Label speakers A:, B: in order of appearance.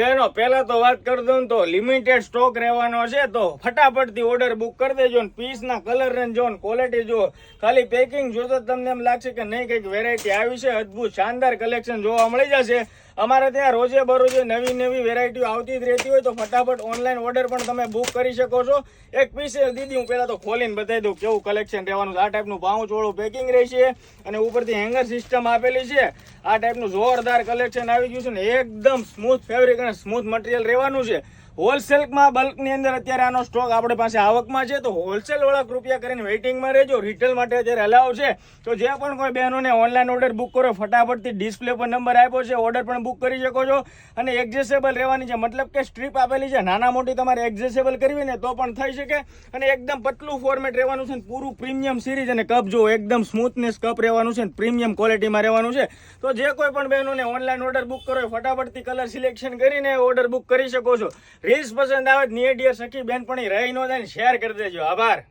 A: બેનો પહેલા તો વાત કરી દઉં તો લિમિટેડ સ્ટોક રહેવાનો છે, તો ફટાફટથી ઓર્ડર બુક કરી દેજો. પીસના કલર રેન્જ જો, ક્વોલિટી જો, ખાલી પેકિંગ જોતો તમને એમ લાગશે કે નહીં કંઈક વેરાયટી આવી છે. અદભુત શાનદાર કલેક્શન જોવા મળી જશે. અમારે ત્યાં રોજે બરોજે નવી નવી વેરાયટીઓ આવતી જ રહેતી હોય, તો ફટાફટ ઓનલાઈન ઓર્ડર પણ તમે બુક કરી શકો છો. એક પીસ દીદી હું પહેલા તો ખોલીને બતાવી દઉં કેવું કલેક્શન રહેવાનું. આ ટાઈપનું પાઉચ વાળું પેકિંગ રહેશે અને ઉપરથી હેંગર સિસ્ટમ આપેલી છે. આ ટાઈપનું જોરદાર કલેક્શન આવી ગયું છે ને એકદમ સ્મૂથ ફેબ્રિક અને સ્મૂથ મટીરિયલ રહેવાનું છે. હોલસેલમાં બલ્કની અંદર અત્યારે આનો સ્ટોક આપણે પાસે આવકમાં છે, તો હોલસેલ વાળા કૃપયા કરીને વેઇટિંગમાં રહેજો. રિટેલ માટે અત્યારે અલાવ છે, તો જે પણ કોઈ બહેનોને ઓનલાઈન ઓર્ડર બુક કરો ફટાફટથી ડિસ્પ્લે પર નંબર આપ્યો છે, ઓર્ડર પણ બુક કરી શકો છો. અને એડજસ્ટેબલ રહેવાની છે, મતલબ કે સ્ટ્રીપ આપેલી છે, નાના મોટી તમારે એડજસ્ટેબલ કરવી ને તો પણ થઈ શકે. અને એકદમ પતલું ફોર્મેટ રહેવાનું છે, પૂરું પ્રીમિયમ સિરીઝ. અને કપ જો એકદમ સ્મૂથનેસ કપ રહેવાનું છે, પ્રીમિયમ ક્વોલિટીમાં રહેવાનું છે. તો જે કોઈ પણ બહેનોને ઓનલાઈન ઓર્ડર બુક કરો ફટાફટથી કલર સિલેક્શન કરીને ઓર્ડર બુક કરી શકો છો. રીલ્સ પસંદ આવે નિયર ડિયર સખી બેન પણ રહી ન જાય, શેર કરી દેજો. આભાર.